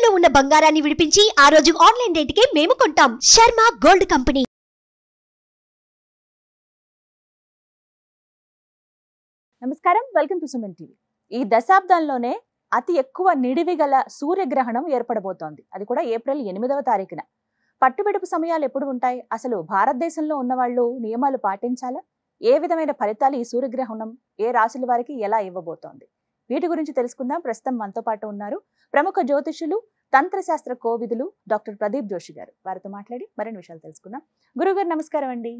తాకట్టులో ఉన్న బంగారాన్ని విడిపించి ఆ రోజు ఆన్లైన్ రేటుకే మేము కొంటాం. Sharma gold company. నమస్కారం, వెల్కమ్ టు సుమన్ టీవీ. ఈ దశాబ్దంలోనే అతి ఎక్కువ నిడివి గల సూర్యగ్రహణం ఏర్పడబోతోంది. అది కూడా ఏప్రిల్ 8వ తారీఖున. పట్టుబిడుపు సమయాలు ఎప్పుడు ఉంటాయి? అసలు భారతదేశంలో ఉన్న వాళ్ళు నియమాలు పాటించాలా? ఏ విధమైన ఫలితాలు ఈ సూర్యగ్రహణం ఏ రాశుల వారికి ఎలా ఇవ్వబోతోంది? వీటి గురించి తెలుసుకుందాం. ప్రస్తుతం మనతో పాటు ఉన్నారు ప్రముఖ జ్యోతిషులు, తంత్రశాస్త్ర కోవిదులు డాక్టర్ ప్రదీప్ జోషి గారు. వారితో మాట్లాడి మరిన్ని విషయాలు తెలుసుకుందాం. గురుగారు నమస్కారం అండి.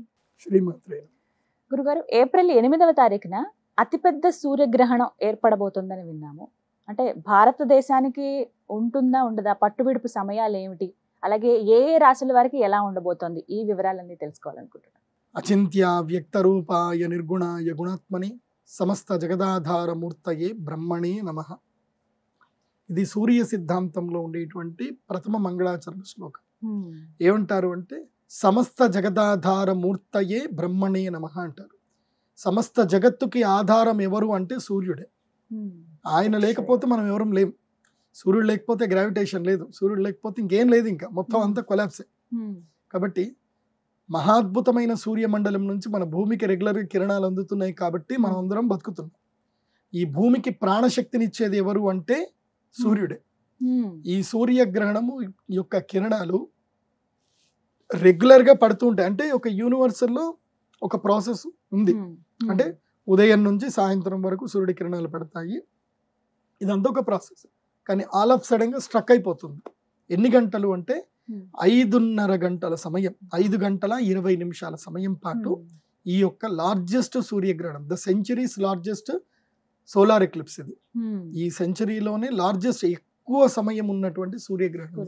గురుగారు, ఏప్రిల్ 8వ తారీఖున అతిపెద్ద సూర్యగ్రహణం ఏర్పడబోతుందని విన్నాము. అంటే భారతదేశానికి ఉంటుందా ఉండదా? పట్టుబిడుపు సమయాలు ఏమిటి? అలాగే ఏ ఏ రాశుల వారికి ఎలా ఉండబోతోంది? ఈ వివరాలన్నీ తెలుసుకోవాలనుకుంటున్నాను. అచింత్య వ్యక్త రూపాయ నిర్గుణాయ గుణాత్మని సమస్త జగదాధార మూర్తయే బ్రహ్మణే నమః. ఇది సూర్య సిద్ధాంతంలో ఉండేటువంటి ప్రథమ మంగళాచరణ శ్లోకం. ఏమంటారు అంటే సమస్త జగదాధార మూర్తయే బ్రహ్మణే నమః అంటారు. సమస్త జగత్తుకి ఆధారం ఎవరు అంటే సూర్యుడే. ఆయన లేకపోతే మనం ఎవరం లేం. సూర్యుడు లేకపోతే గ్రావిటేషన్ లేదు, సూర్యుడు లేకపోతే ఇంకేం లేదు, ఇంకా మొత్తం అంతా కొలాప్సే. కాబట్టి మహాద్భుతమైన సూర్యమండలం నుంచి మన భూమికి రెగ్యులర్గా కిరణాలు అందుతున్నాయి కాబట్టి మనం అందరం బతుకుతున్నాం. ఈ భూమికి ప్రాణశక్తినిచ్చేది ఎవరు అంటే సూర్యుడే. ఈ సూర్యగ్రహణము యొక్క కిరణాలు రెగ్యులర్గా పడుతూ ఉంటాయి. అంటే ఒక యూనివర్సల్లో ఒక ప్రాసెస్ ఉంది. అంటే ఉదయం నుంచి సాయంత్రం వరకు సూర్యుడి కిరణాలు పడతాయి. ఇదంతా ఒక ప్రాసెస్. కానీ ఆల్ ఆఫ్ సడన్గా స్ట్రక్ అయిపోతుంది. ఎన్ని గంటలు అంటే 5:30 గంటల సమయం, 5 గంటల 20 నిమిషాల సమయం పాటు ఈ యొక్క లార్జెస్ట్ సూర్యగ్రహణం, the centuries largest solar eclipse ఇది. ఈ సెంచరీలోనే లార్జెస్ట్ ఎక్కువ సమయం ఉన్నటువంటి సూర్యగ్రహణం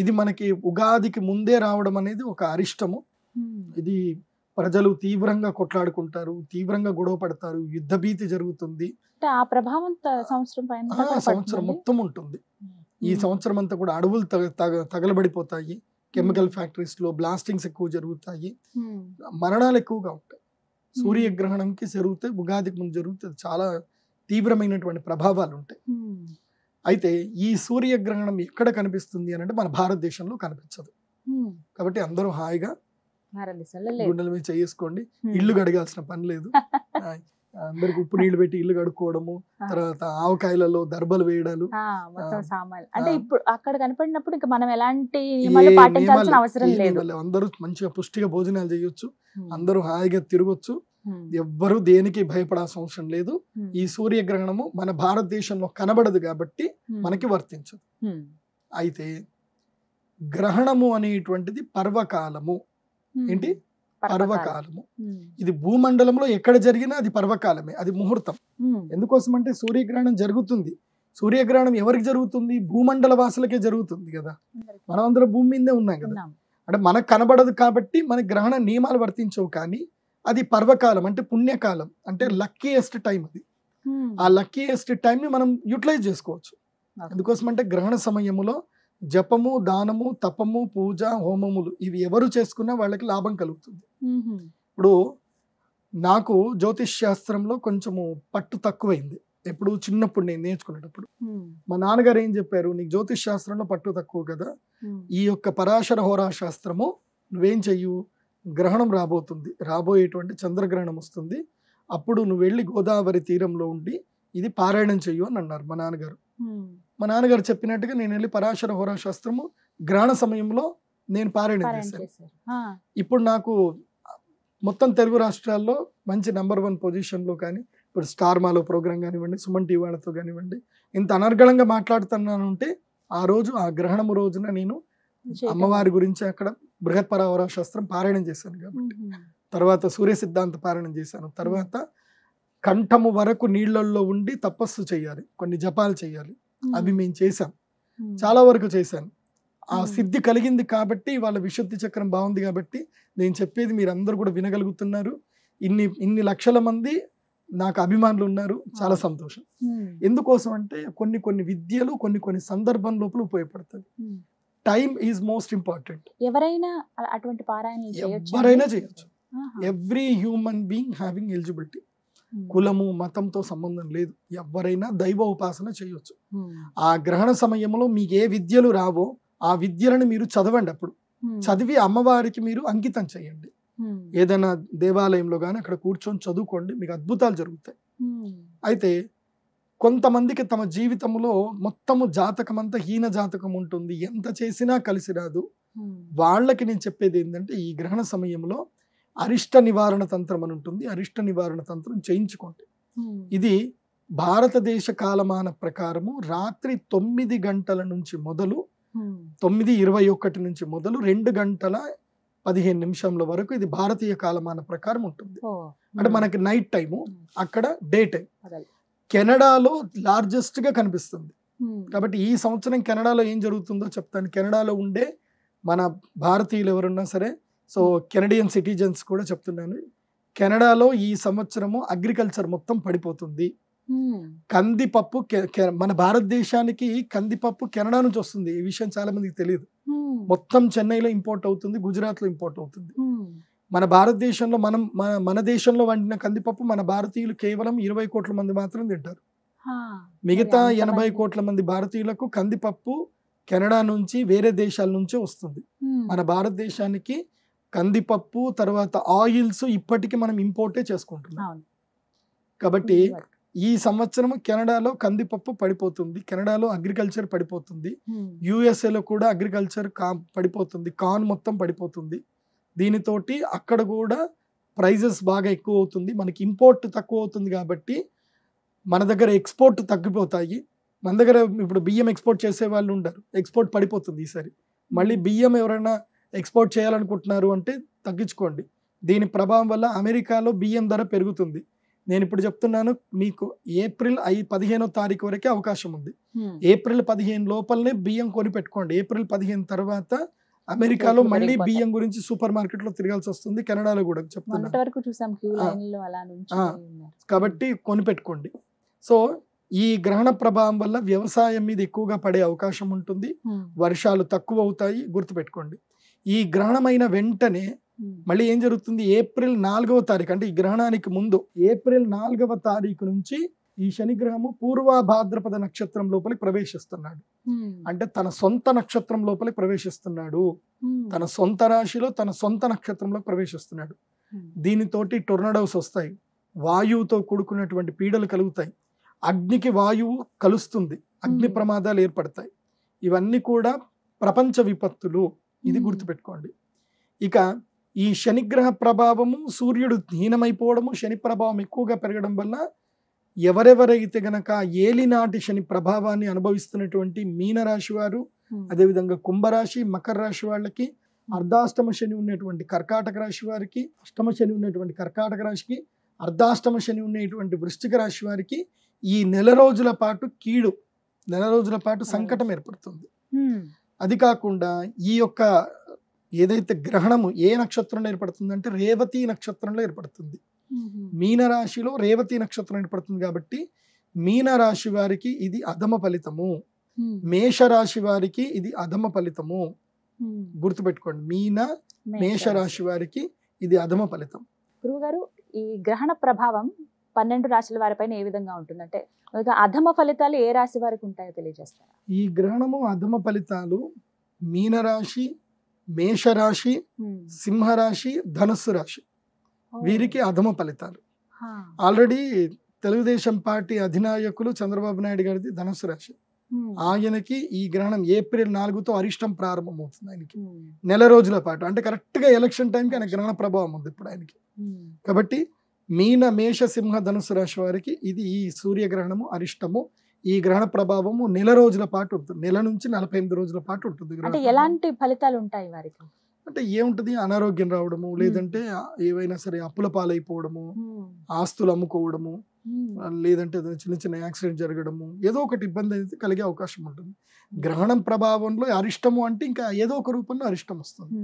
ఇది. మనకి ఉగాదికి ముందే రావడం అనేది ఒక అరిష్టము. ఇది ప్రజలు తీవ్రంగా కొట్లాడుకుంటారు, తీవ్రంగా గొడవ పడతారు, యుద్ధ భీతి జరుగుతుంది. ఆ ప్రభావం సంవత్సరం మొత్తం ఉంటుంది. ఈ సంవత్సరం అంతా కూడా అడవులు తగలబడిపోతాయి, కెమికల్ ఫ్యాక్టరీస్ లో బ్లాస్టింగ్స్ ఎక్కువ జరుగుతాయి, మరణాలు ఎక్కువగా ఉంటాయి. సూర్యగ్రహణంకి జరిగితే, ఉగాదికి ముందు జరిగితే చాలా తీవ్రమైనటువంటి ప్రభావాలు ఉంటాయి. అయితే ఈ సూర్యగ్రహణం ఎక్కడ కనిపిస్తుంది అని అంటే మన భారతదేశంలో కనిపించదు. కాబట్టి అందరూ హాయిగా గుండెల మీద చేసుకోండి. ఇల్లు కడగాల్సిన పని లేదు. అందరికి ఉప్పు నీళ్లు పెట్టి ఇల్లు కడుక్కోవడము, తర్వాత ఆవకాయలలో దర్బలు వేయడాలు, అంటే ఇప్పుడు అక్కడ కనపడినప్పుడు ఇంకా మనం ఎలాంటి పాటించాల్సిన అవసరం లేదు. అందరూ మంచిగా పుష్టిగా భోజనాలు చేయొచ్చు, అందరూ హాయిగా తిరగొచ్చు, ఎవ్వరూ దేనికి భయపడాల్సిన అవసరం లేదు. ఈ సూర్యగ్రహణము మన భారతదేశంలో కనబడదు కాబట్టి మనకి వర్తించదు. అయితే గ్రహణము అనేటువంటిది పర్వకాలము. ఏంటి? పర్వకాలము. ఇది భూమండలంలో ఎక్కడ జరిగినా అది పర్వకాలమే, అది ముహూర్తం. ఎందుకోసం అంటే సూర్యగ్రహణం జరుగుతుంది. సూర్యగ్రహణం ఎవరికి జరుగుతుంది? భూమండల వాసులకే జరుగుతుంది కదా. మనం అందరం భూమి మీదే ఉన్నాం కదా. అంటే మనకు కనబడదు కాబట్టి మనకి గ్రహణ నియమాలు వర్తించవు. కానీ అది పర్వకాలం అంటే పుణ్యకాలం, అంటే లక్కీయెస్ట్ టైం. అది ఆ లక్కీయెస్ట్ టైం ని మనం యూటిలైజ్ చేసుకోవచ్చు. ఎందుకోసం అంటే గ్రహణ సమయములో జపము, దానము, తపము, పూజ, హోమములు ఇవి ఎవరు చేసుకున్నా వాళ్ళకి లాభం కలుగుతుంది. ఇప్పుడు నాకు జ్యోతిష్ శాస్త్రంలో కొంచెము పట్టు తక్కువైంది. ఎప్పుడు చిన్నప్పుడు నేను నేర్చుకునేటప్పుడు మా నాన్నగారు ఏం చెప్పారు, నీకు జ్యోతిష్ శాస్త్రంలో పట్టు తక్కువ కదా, ఈ యొక్క పరాశర హోరా శాస్త్రము నువ్వేం చెయ్యు, గ్రహణం రాబోతుంది, రాబోయేటువంటి చంద్రగ్రహణం వస్తుంది, అప్పుడు నువ్వు వెళ్ళి గోదావరి తీరంలో ఉండి ఇది పారాయణం చెయ్యు అని అన్నారు మా నాన్నగారు. మా నాన్నగారు చెప్పినట్టుగా నేను వెళ్ళి పరాశర హోరా శాస్త్రము గ్రహణ సమయంలో నేను పారాయణం చేశాను. ఇప్పుడు నాకు మొత్తం తెలుగు రాష్ట్రాల్లో మంచి నెంబర్ 1 పొజిషన్లో, కానీ ఇప్పుడు స్టార్ మాలో ప్రోగ్రామ్ కానివ్వండి, సుమన్ టీవీ వాళ్ళతో కానివ్వండి, ఇంత అనర్గళంగా మాట్లాడుతున్నాను అంటే ఆ రోజు, ఆ గ్రహణము రోజున నేను అమ్మవారి గురించి అక్కడ బృహత్పర హోరా శాస్త్రం పారాయణం చేశాను కాబట్టి. తర్వాత సూర్య సిద్ధాంత పారాయణం చేశాను. తర్వాత కంఠము వరకు నీళ్లలో ఉండి తపస్సు చేయాలి, కొన్ని జపాలు చేయాలి, అవి మేము చేశాం, చాలా వరకు చేశాను. ఆ సిద్ధి కలిగింది కాబట్టి వాళ్ళ విశుద్ధి చక్రం బాగుంది కాబట్టి నేను చెప్పేది మీరు అందరూ కూడా వినగలుగుతున్నారు. ఇన్ని లక్షల మంది నాకు అభిమానులు ఉన్నారు, చాలా సంతోషం. ఎందుకోసం అంటే కొన్ని విద్యలు కొన్ని సందర్భం లోపల ఉపయోగపడతాయి. Time is most important. ఎవరైనా అటువంటి పారాయణలు ఎవరైనా చేయొచ్చు. Every human being having eligibility. కులము మతంతో సంబంధం లేదు, ఎవరైనా దైవ ఉపాసన చేయొచ్చు. ఆ గ్రహణ సమయంలో మీకు ఏ విద్యలు రావో ఆ విద్యలను మీరు చదవండి. అప్పుడు చదివి అమ్మవారికి మీరు అంకితం చేయండి. ఏదైనా దేవాలయంలో కానీ అక్కడ కూర్చొని చదువుకోండి, మీకు అద్భుతాలు జరుగుతాయి. అయితే కొంతమందికి తమ జీవితంలో మొత్తము జాతకం అంతా హీన జాతకం ఉంటుంది, ఎంత చేసినా కలిసి రాదు. వాళ్ళకి నేను చెప్పేది ఏంటంటే ఈ గ్రహణ సమయంలో అరిష్ట నివారణ తంత్రం అని ఉంటుంది, అరిష్ట నివారణ తంత్రం చేయించుకోండి. ఇది భారతదేశ కాలమాన ప్రకారము రాత్రి 9 గంటల నుంచి మొదలు 9:21 నుంచి మొదలు 2 గంటల 15 నిమిషంల వరకు ఇది భారతీయ కాలమాన ప్రకారం ఉంటుంది. అంటే మనకి నైట్ టైము, అక్కడ డే టైం. కెనడాలో లార్జెస్ట్ గా కనిపిస్తుంది. కాబట్టి ఈ సంవత్సరం కెనడాలో ఏం జరుగుతుందో చెప్తాను. కెనడాలో ఉండే మన భారతీయులు ఎవరున్నా సరే, సో కెనడియన్ సిటిజన్స్ కూడా చెప్తున్నాను, కెనడాలో ఈ సంవత్సరము అగ్రికల్చర్ మొత్తం పడిపోతుంది. కందిపప్పు మన భారతదేశానికి కందిపప్పు కెనడా నుంచి వస్తుంది. ఈ విషయం చాలా మందికి తెలియదు. మొత్తం చెన్నైలో ఇంపోర్ట్ అవుతుంది, గుజరాత్ లో ఇంపోర్ట్ అవుతుంది. మన భారతదేశంలో మన దేశంలో వండిన కందిపప్పు మన భారతీయులు కేవలం 20 కోట్ల మంది మాత్రం తింటారు. మిగతా 80 కోట్ల మంది భారతీయులకు కందిపప్పు కెనడా నుంచి వేరే దేశాల నుంచే వస్తుంది. మన భారతదేశానికి కందిపప్పు తర్వాత ఆయిల్స్ ఇప్పటికీ మనం ఇంపోర్టే చేసుకుంటున్నాం. కాబట్టి ఈ సంవత్సరం కెనడాలో కందిపప్పు పడిపోతుంది, కెనడాలో అగ్రికల్చర్ పడిపోతుంది, యుఎస్ఏలో కూడా అగ్రికల్చర్ పడిపోతుంది, కార్న్ మొత్తం పడిపోతుంది. దీనితోటి అక్కడ కూడా ప్రైజెస్ బాగా ఎక్కువ అవుతుంది, మనకి ఇంపోర్ట్ తక్కువ అవుతుంది. కాబట్టి మన దగ్గర ఎక్స్పోర్ట్ తగ్గిపోతాయి. మన దగ్గర ఇప్పుడు బియ్యం ఎక్స్పోర్ట్ చేసే వాళ్ళు ఉండరు, ఎక్స్పోర్ట్ పడిపోతుంది ఈసారి. మళ్ళీ బియ్యం ఎవరైనా ఎక్స్పోర్ట్ చేయాలనుకుంటున్నారు అంటే తగ్గించుకోండి. దీని ప్రభావం వల్ల అమెరికాలో బియ్యం ధర పెరుగుతుంది. నేను ఇప్పుడు చెప్తున్నాను మీకు, ఏప్రిల్ 15వ తారీఖు వరకే అవకాశం ఉంది. ఏప్రిల్ 15 లోపలనే బియ్యం కొని పెట్టుకోండి. ఏప్రిల్ 15 తర్వాత అమెరికాలో మళ్ళీ బియ్యం గురించి సూపర్ మార్కెట్ లో తిరగాల్సి వస్తుంది, కెనడాలో కూడా చెప్తున్నాను. కాబట్టి కొని పెట్టుకోండి. సో ఈ గ్రహణ ప్రభావం వల్ల వ్యవసాయం మీద ఎక్కువగా పడే అవకాశం ఉంటుంది, వర్షాలు తక్కువ అవుతాయి, గుర్తుపెట్టుకోండి. ఈ గ్రహణమైన వెంటనే మళ్ళీ ఏం జరుగుతుంది, ఏప్రిల్ 4వ తారీఖు అంటే ఈ గ్రహణానికి ముందు ఏప్రిల్ 4వ తారీఖు నుంచి ఈ శనిగ్రహము పూర్వ భాద్రపద నక్షత్రం లోపలికి ప్రవేశిస్తున్నాడు. అంటే తన సొంత నక్షత్రం లోపలికి ప్రవేశిస్తున్నాడు, తన సొంత రాశిలో తన సొంత నక్షత్రంలో ప్రవేశిస్తున్నాడు. దీనితోటి టొర్నడోస్ వస్తాయి, వాయువుతో కూడుకున్నటువంటి పీడలు కలుగుతాయి, అగ్నికి వాయువు కలుస్తుంది, అగ్ని ప్రమాదాలు ఏర్పడతాయి. ఇవన్నీ కూడా ప్రపంచ విపత్తులు, ఇది గుర్తుపెట్టుకోండి. ఇక ఈ శనిగ్రహ ప్రభావము, సూర్యుడు హీనమైపోవడము, శని ప్రభావం ఎక్కువగా పెరగడం వల్ల ఎవరెవరైతే గనక ఏలినాటి శని ప్రభావాన్ని అనుభవిస్తున్నటువంటి మీనరాశి వారు, అదేవిధంగా కుంభరాశి మకర రాశి వాళ్ళకి, అర్ధాష్టమ శని ఉన్నటువంటి కర్కాటక రాశి వారికి, అష్టమ శని ఉన్నటువంటి కర్కాటక రాశికి, అర్ధాష్టమ శని ఉన్నటువంటి వృశ్చిక రాశి వారికి ఈ నెల రోజుల పాటు కీడు, నెల రోజుల పాటు సంకటం ఏర్పడుతుంది. అది కాకుండా ఈ యొక్క ఏదైతే గ్రహణము ఏ నక్షత్రంలో ఏర్పడుతుంది, రేవతి నక్షత్రంలో ఏర్పడుతుంది. మీనరాశిలో రేవతి నక్షత్రం ఏర్పడుతుంది. కాబట్టి మీనరాశి వారికి ఇది అధమ ఫలితము, మేషరాశి వారికి ఇది అధమ ఫలితము. గుర్తుపెట్టుకోండి, మేషరాశి వారికి ఇది అధమ ఫలితం. గురువుగారు, ఈ గ్రహణ ప్రభావం 12 రాశుల వారిపైన ఏ విధంగా ఉంటుందంటే, అధమ ఫలితాలు ఏ రాశి వారికి ఉంటాయో తెలియజేస్తారా? ఈ గ్రహణము అధమ ఫలితాలు మీనరాశి, మేషరాశి, సింహరాశి, ధనుస్సు రాశి వీరికి అధమ ఫలితాలు. ఆల్రెడీ తెలుగుదేశం పార్టీ అధినాయకులు చంద్రబాబు నాయుడు గారిది ధనుస్సు రాశి. ఆయనకి ఈ గ్రహణం ఏప్రిల్ 4తో అరిష్టం ప్రారంభమవుతుంది. ఆయనకి నెల రోజుల పాటు, అంటే కరెక్ట్ గా ఎలక్షన్ టైంకి ఆయన గ్రహణ ప్రభావం ఉంది ఇప్పుడు ఆయనకి. కాబట్టి మీన, మేష, సింహ, ధనుసు రాశి వారికి ఇది ఈ సూర్యగ్రహణము అరిష్టము. ఈ గ్రహణ ప్రభావము నెల రోజుల పాటు ఉంటుంది, నెల నుంచి 48 రోజుల పాటు ఉంటుంది. అంటే ఎలాంటి ఫలితాలు ఉంటాయి వారికి? అంటే ఏముంటది, అనారోగ్యం రావడము, లేదంటే ఏవైనా సరే అప్పుల పాలైపోవడము, ఆస్తులు అమ్ముకోవడము, లేదంటే చిన్న చిన్న యాక్సిడెంట్ జరగడము, ఏదో ఒకటి ఇబ్బంది అయితే కలిగే అవకాశం ఉంటుంది. గ్రహణం ప్రభావంలో అరిష్టము అంటే ఇంకా ఏదో ఒక రూపంలో అరిష్టం వస్తుంది,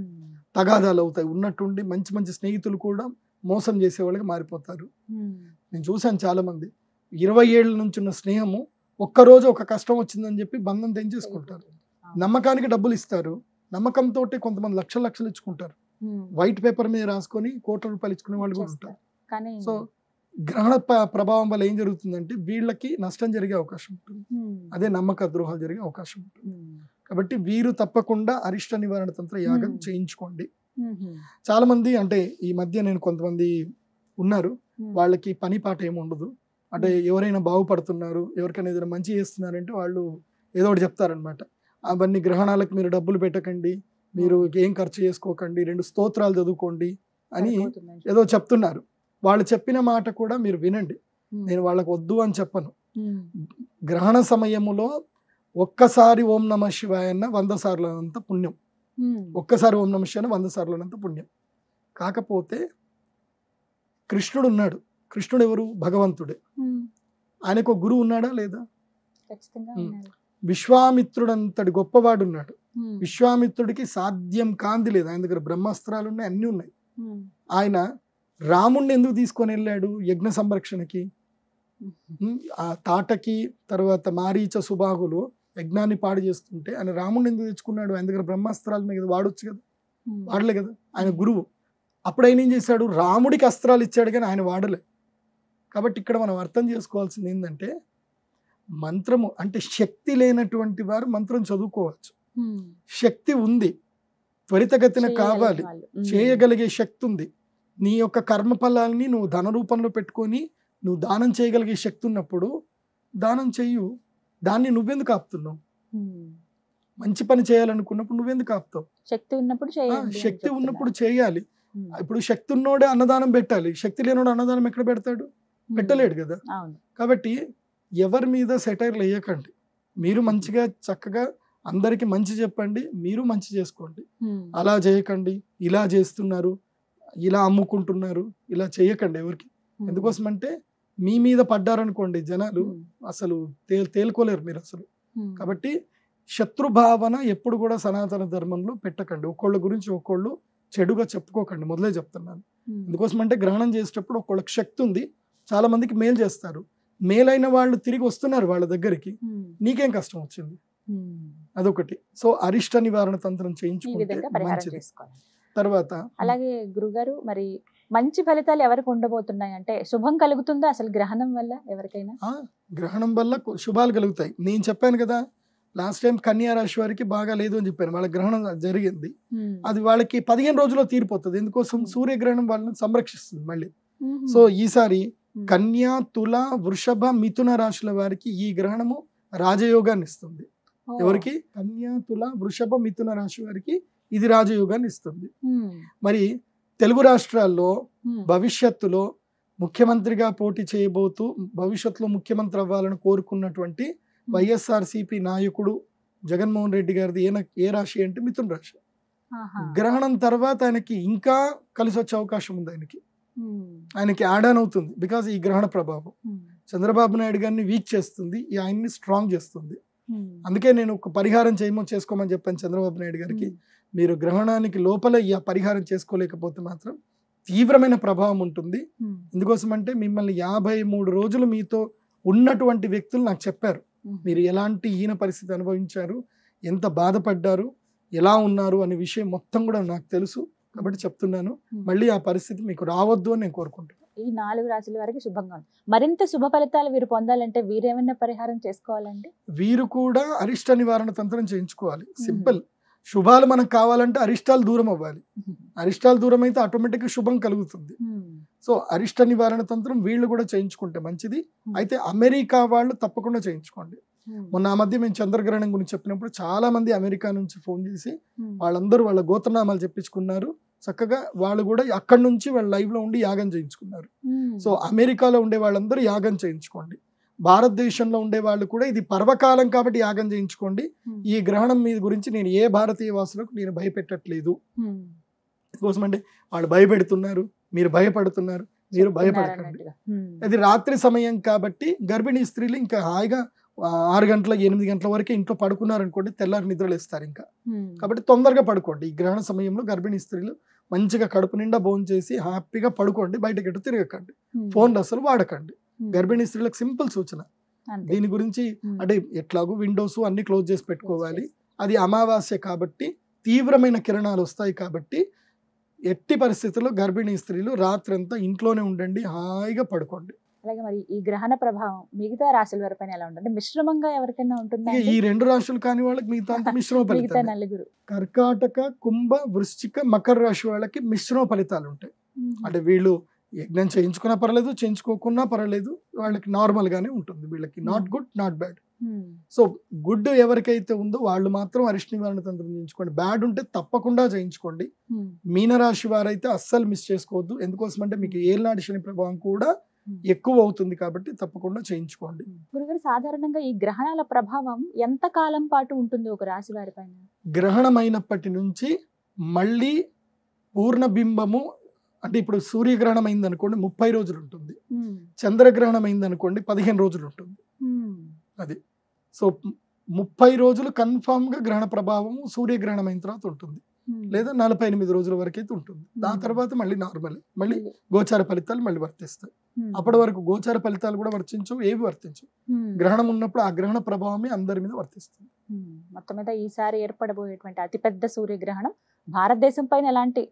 తగాదాలు అవుతాయి, ఉన్నట్టుండి మంచి మంచి స్నేహితులు కూడా మోసం చేసే వాళ్ళకి మారిపోతారు. నేను చూసాను చాలా మంది 20 ఏళ్ళ నుంచి ఉన్న స్నేహము ఒక్కరోజు ఒక కష్టం వచ్చిందని చెప్పి బంధం తెంచేసుకుంటారు. నమ్మకానికి డబ్బులు ఇస్తారు, నమ్మకంతో కొంతమంది లక్షలు ఇచ్చుకుంటారు, వైట్ పేపర్ మీద రాసుకొని కోట్ల రూపాయలు ఇచ్చుకునే వాళ్ళు కూడా ఉంటారు. సో గ్రహణ ప్రభావం వల్ల ఏం జరుగుతుందంటే వీళ్ళకి నష్టం జరిగే అవకాశం ఉంటుంది. అదే నమ్మక ద్రోహాలు జరిగే అవకాశం ఉంటుంది. కాబట్టి వీరు తప్పకుండా అరిష్ట నివారణ తంత్ర యాగం చేయించుకోండి. చాలా మంది అంటే ఈ మధ్య నేను కొంతమంది ఉన్నారు, వాళ్ళకి పని పాట ఏమి ఉండదు. అంటే ఎవరైనా బాగుపడుతున్నారు, ఎవరికైనా ఏదైనా మంచి చేస్తున్నారంటే వాళ్ళు ఏదో ఒకటి చెప్తారనమాట. అవన్నీ గ్రహణాలకు మీరు డబ్బులు పెట్టకండి, మీరు ఏం ఖర్చు చేసుకోకండి, 2 స్తోత్రాలు చదువుకోండి అని ఏదో చెప్తున్నారు. వాళ్ళు చెప్పిన మాట కూడా మీరు వినండి. నేను వాళ్ళకు వద్దు అని చెప్పను. గ్రహణ సమయములో ఒక్కసారి ఓం నమ శివాయ అన్న 100 సార్లనంత పుణ్యం. ఒక్కసారి ఓం నమ శివాయ 100 సార్లనంత పుణ్యం. కాకపోతే కృష్ణుడు ఉన్నాడు. కృష్ణుడు ఎవరు? భగవంతుడే. ఆయనకు ఒక గురువు ఉన్నాడా లేదా? విశ్వామిత్రుడు అంతటి గొప్పవాడు ఉన్నాడు. విశ్వామిత్రుడికి సాధ్యం కాంతి లేదు. ఆయన దగ్గర బ్రహ్మాస్త్రాలు ఉన్నాయి, అన్ని ఉన్నాయి. ఆయన రాముణ్ణి ఎందుకు తీసుకొని వెళ్ళాడు యజ్ఞ సంరక్షణకి? ఆ తాటకి తర్వాత మారీచ సుబాహులు యజ్ఞాన్ని పాడు చేస్తుంటే ఆయన రాముణ్ణి ఎందుకు తెచ్చుకున్నాడు? ఆయన దగ్గర బ్రహ్మాస్త్రాలు ఉన్నాయి కదా, వాడొచ్చు కదా. వాడలే కదా, ఆయన గురువు. అప్పుడు ఆయన ఏం చేశాడు? రాముడికి అస్త్రాలు ఇచ్చాడు కానీ ఆయన వాడలే. కాబట్టి ఇక్కడ మనం అర్థం చేసుకోవాల్సింది ఏంటంటే, మంత్రము అంటే శక్తి లేనటువంటి వారు మంత్రం చదువుకోవచ్చు. శక్తి ఉంది, త్వరితగతిన కావాలి, చేయగలిగే శక్తి ఉంది. నీ యొక్క కర్మఫలాల్ని నువ్వు ధన రూపంలో పెట్టుకొని నువ్వు దానం చేయగలిగే శక్తి ఉన్నప్పుడు దానం చెయ్యు. దాన్ని నువ్వెందుకు ఆపుతున్నావు? మంచి పని చేయాలనుకున్నప్పుడు నువ్వెందుకు ఆపుతావు? శక్తి ఉన్నప్పుడు శక్తి ఉన్నప్పుడు చేయాలి. ఇప్పుడు శక్తి ఉన్నోడే అన్నదానం పెట్టాలి, శక్తి లేనోడు అన్నదానం ఎక్కడ పెడతాడు? పెట్టలేడు కదా. కాబట్టి ఎవరి మీద సెటైర్లు వేయకండి. మీరు మంచిగా చక్కగా అందరికి మంచి చెప్పండి, మీరు మంచి చేసుకోండి. అలా చేయకండి, ఇలా చేస్తున్నారు, ఇలా అమ్ముకుంటున్నారు, ఇలా చేయకండి ఎవరికి. ఎందుకోసం అంటే మీ మీద పడ్డారనుకోండి జనాలు అసలు తేలుకోలేరు మీరు అసలు. కాబట్టి శత్రుభావన ఎప్పుడు కూడా సనాతన ధర్మంలో పెట్టకండి. ఒకళ్ళ గురించి ఒకళ్ళు చెడుగా చెప్పుకోకండి, మొదలే చెప్తున్నాను. ఎందుకోసం అంటే గ్రహణం చేసేటప్పుడు ఒకళ్ళకి శక్తి ఉంది, చాలా మందికి మేలు చేస్తారు. మేలైన వాళ్ళు తిరిగి వస్తున్నారు వాళ్ళ దగ్గరికి, నీకేం కష్టం వచ్చింది? అదొకటి. సో అరిష్ట నివారణ తంత్రం చేయించుకుంటే మంచిది. తర్వాత అలాగే గురుగారు, మరి మంచి ఫలితాలు ఎవరికి ఉండబోతున్నాయి అంటే శుభం కలుగుతుందా అసలు గ్రహణం వల్ల ఎవరికైనా? గ్రహణం వల్ల శుభాలు కలుగుతాయి. నేను చెప్పాను కదా లాస్ట్ టైం కన్యా రాశి వారికి బాగా లేదు అని చెప్పాను. వాళ్ళ గ్రహణం జరిగింది, అది వాళ్ళకి 15 రోజుల్లో తీరిపోతుంది. ఎందుకోసం? సూర్యగ్రహణం వాళ్ళని సంరక్షిస్తుంది మళ్ళీ. సో ఈసారి కన్యా, తుల, వృషభ, మిథున రాశుల వారికి ఈ గ్రహణము రాజయోగాన్ని ఇస్తుంది. ఎవరికి? కన్యా, తుల, వృషభ, మిథున రాశి వారికి ఇది రాజయోగాన్ని ఇస్తుంది. మరి తెలుగు రాష్ట్రాల్లో భవిష్యత్తులో ముఖ్యమంత్రిగా పోటీ చేయబోతూ భవిష్యత్తులో ముఖ్యమంత్రి అవ్వాలని కోరుకున్నటువంటి వైఎస్ఆర్సీపీ నాయకుడు జగన్మోహన్ రెడ్డి గారిది ఏ రాశి అంటే మిథున రాశి. గ్రహణం తర్వాత ఆయనకి ఇంకా కలిసి వచ్చే అవకాశం ఉంది. ఆయనకి యాడ్ ఆన్ అవుతుంది. బికాజ్ ఈ గ్రహణ ప్రభావం చంద్రబాబు నాయుడు గారిని వీక్ చేస్తుంది, ఆయన్ని స్ట్రాంగ్ చేస్తుంది. అందుకే నేను ఒక పరిహారం చేసుకోమని చెప్పాను చంద్రబాబు నాయుడు గారికి. మీరు గ్రహణానికి లోపల ఈ పరిహారం చేసుకోలేకపోతే మాత్రం తీవ్రమైన ప్రభావం ఉంటుంది. ఎందుకోసం అంటే మిమ్మల్ని 53 రోజులు మీతో ఉన్నటువంటి వ్యక్తులు నాకు చెప్పారు, మీరు ఎలాంటి హీన పరిస్థితి అనుభవించారు, ఎంత బాధపడ్డారు, ఎలా ఉన్నారు అనే విషయం మొత్తం కూడా నాకు తెలుసు. కాబట్టి చెప్తున్నాను, మళ్ళీ ఆ పరిస్థితి మీకు రావద్దు అని నేను కోరుకుంటున్నాను. ఈ 4 రాశుల వారికి శుభంగా ఉంది. మరింత శుభ ఫలితాలు వీరు పొందాలంటే వీరేమైనా పరిహారం చేసుకోవాలండి? వీరు కూడా అరిష్ట నివారణ తంత్రం చేయించుకోవాలి. సింపుల్. శుభాలు మనకు కావాలంటే అరిష్టాలు దూరం అవ్వాలి. అరిష్టాలు దూరం అయితే ఆటోమేటిక్గా శుభం కలుగుతుంది. సో అరిష్ట నివారణ తంత్రం వీళ్ళు కూడా చేయించుకుంటే మంచిది. అయితే అమెరికా వాళ్ళు తప్పకుండా చేయించుకోండి. మొన్న ఆ మధ్య మేము చంద్రగ్రహణం గురించి చెప్పినప్పుడు చాలా మంది అమెరికా నుంచి ఫోన్ చేసి వాళ్ళందరూ వాళ్ళ గోత్రనామాలు చెప్పించుకున్నారు. చక్కగా వాళ్ళు కూడా అక్కడి నుంచి వాళ్ళ లైవ్ లో ఉండి యాగం చేయించుకున్నారు. సో అమెరికాలో ఉండే వాళ్ళందరూ యాగం చేయించుకోండి. భారతదేశంలో ఉండే వాళ్ళు కూడా ఇది పర్వకాలం కాబట్టి యాగం చేయించుకోండి. ఈ గ్రహణం మీద గురించి నేను ఏ భారతీయ వాసులకు నేను భయపెట్టట్లేదు. కోసం అంటే వాళ్ళు భయపెడుతున్నారు, మీరు భయపడుతున్నారు, మీరు భయపడకండి. అది రాత్రి సమయం కాబట్టి గర్భిణీ స్త్రీలు ఇంకా హాయిగా 6 గంటల 8 గంటల వరకు ఇంట్లో పడుకున్నారనుకోండి, తెల్లారి నిద్రలు ఇస్తారు ఇంకా. కాబట్టి తొందరగా పడుకోండి. ఈ గ్రహణ సమయంలో గర్భిణీ స్త్రీలు మంచిగా కడుపు నిండా భోజనం చేసి హ్యాపీగా పడుకోండి, బయటకి ఎటు తిరగకండి, ఫోన్లు అసలు వాడకండి. గర్భిణీ స్త్రీలకు సింపుల్ సూచన. దీని గురించి అంటే ఎట్లాగూ విండోస్ అన్ని క్లోజ్ చేసి పెట్టుకోవాలి. అది అమావాస్య కాబట్టి తీవ్రమైన కిరణాలు వస్తాయి కాబట్టి ఎట్టి పరిస్థితుల్లో గర్భిణీ స్త్రీలు రాత్రంతా ఇంట్లోనే ఉండండి, హాయిగా పడుకోండి. అలాగే మరి ఈ గ్రహణ ప్రభావం మిగతా రాశుల వారిపైన ఎలా ఉంటుంది? మిశ్రమంగా ఎవరికైనా ఉంటుందా? ఇక ఈ 2 రాశులు కాని వాళ్ళకి మిగతా అంతా మిశ్రమ మిగతా ఫలితాలు. నలుగురు కర్కాటక, కుంభ, వృశ్చిక, మకర రాశి వాళ్ళకి మిశ్రమ ఫలితాలు ఉంటాయి. అంటే వీళ్ళు యజ్ఞం చేయించుకున్నా పర్లేదు, చేయించుకోకున్నా పర్లేదు, వాళ్ళకి నార్మల్ గానే ఉంటుంది. వీళ్ళకి not good not bad. So good ఎవరికైతే ఉందో వాళ్ళు మాత్రం అరిష్ట నివారణ తంత్రం చేయించుకోండి. బ్యాడ్ ఉంటే తప్పకుండా చేయించుకోండి. మీనరాశి వారైతే అస్సలు మిస్ చేసుకోవద్దు. ఎందుకోసం అంటే మీకు ఏళ్ళనాటి శని ప్రభావం కూడా ఎక్కువ అవుతుంది కాబట్టి తప్పకుండా చేయించుకోండి. గురుగారు, సాధారణంగా ఈ గ్రహణాల ప్రభావం ఎంత కాలం పాటు ఉంటుంది ఒక రాశి వారి పైన? గ్రహణం అయినప్పటి నుంచి మళ్ళీ పూర్ణబింబము, అంటే ఇప్పుడు సూర్యగ్రహణం అయింది అనుకోండి 30 రోజులు ఉంటుంది, చంద్రగ్రహణం అయింది అనుకోండి 15 రోజులు ఉంటుంది. అది సో 30 రోజులు కన్ఫామ్ గా గ్రహణ ప్రభావం సూర్యగ్రహణం అయిన తర్వాత ఉంటుంది, లేదా 48 రోజుల వరకు అయితే ఉంటుంది. దాని తర్వాత మళ్ళీ నార్మల్, మళ్ళీ గోచార ఫలితాలు మళ్ళీ వర్తిస్తాయి. అప్పటి వరకు గోచార ఫలితాలు కూడా వర్తించవు, ఏవి వర్తించవు. గ్రహణం ఉన్నప్పుడు ఆ గ్రహణ ప్రభావమే అందరి మీద వర్తిస్తుంది. మొత్తం మీద ఈసారి ఏర్పడబోయేటువంటి అతిపెద్ద సూర్యగ్రహణం భారతదేశం పైన ఎలాంటి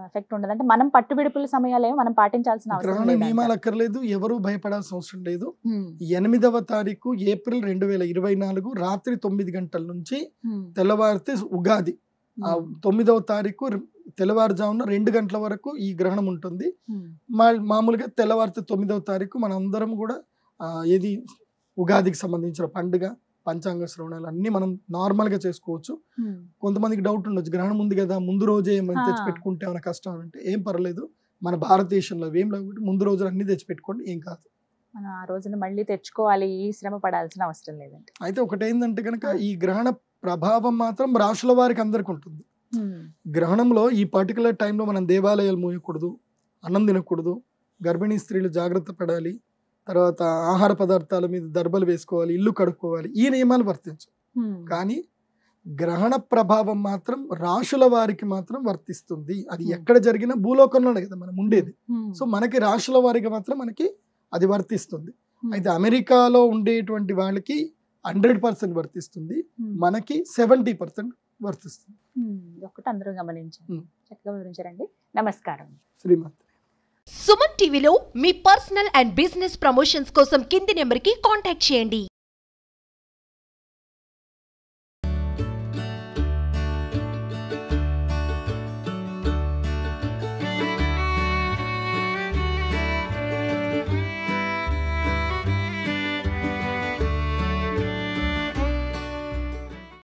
ఎఫెక్ట్ ఉండదు? అంటే మనం పట్టుబిడుపుల సమయాలు మనం పాటించాల్సిన అవసరం గ్రహణ లేదు. నియమాలు అక్కర్లేదు, ఎవరు భయపడాల్సిన అవసరం లేదు. 8వ తారీఖు ఏప్రిల్ 2024 రాత్రి 9 గంటల నుంచి తెల్లవారితే ఉగాది, ఆ 9వ తారీఖు తెల్లవారుజామున 2 గంటల వరకు ఈ గ్రహణం ఉంటుంది. మామూలుగా తెల్లవారితే 9వ తారీఖు మనందరం కూడా ఏది ఉగాదికి సంబంధించిన పండుగ, పంచాంగ శ్రవణాలు అన్ని మనం నార్మల్ గా చేసుకోవచ్చు. కొంతమందికి డౌట్ ఉండొచ్చు, గ్రహణం ఉంది కదా ముందు రోజే ఏమైనా తెచ్చిపెట్టుకుంటే ఏమైనా కష్టం అంటే ఏం పర్లేదు. మన భారతదేశంలో ఏం లేకపోతే ముందు రోజులు అన్ని తెచ్చిపెట్టుకోండి, ఏం కాదు. మనం ఆ రోజున మళ్ళీ తెచ్చుకోవాలి, ఈ శ్రమ పడాల్సిన అవసరం లేదండి. అయితే ఒకటి ఏంటంటే కనుక ఈ గ్రహణ ప్రభావం మాత్రం రాశుల వారికి అందరికి ఉంటుంది. గ్రహణంలో ఈ పర్టికులర్ టైంలో మనం దేవాలయాలు మోయకూడదు, అన్నం తినకూడదు, గర్భిణీ స్త్రీలు జాగ్రత్త పడాలి, తర్వాత ఆహార పదార్థాల మీద దర్బలు వేసుకోవాలి, ఇల్లు కడుక్కోవాలి, ఈ నియమాలు వర్తించు. కానీ గ్రహణ ప్రభావం మాత్రం రాశుల వారికి మాత్రం వర్తిస్తుంది. అది ఎక్కడ జరిగినా భూలోకంలోనే కదా మనం ఉండేది. సో మనకి రాశుల వారికి మాత్రం మనకి అది వర్తిస్తుంది. అయితే అమెరికాలో ఉండేటువంటి వాళ్ళకి 100% వర్తిస్తుంది, మనకి 70% వర్తిస్తుంది. ఒకటి అందరూ గమనించండి. చక్కగా వివరించారండి. నమస్కారం. శ్రీమతి. సుమన్ టీవీలో మీ పర్సనల్ అండ్ బిజినెస్ ప్రమోషన్స్ కోసం కింది నెంబర్కి కాంటాక్ట్ చేయండి.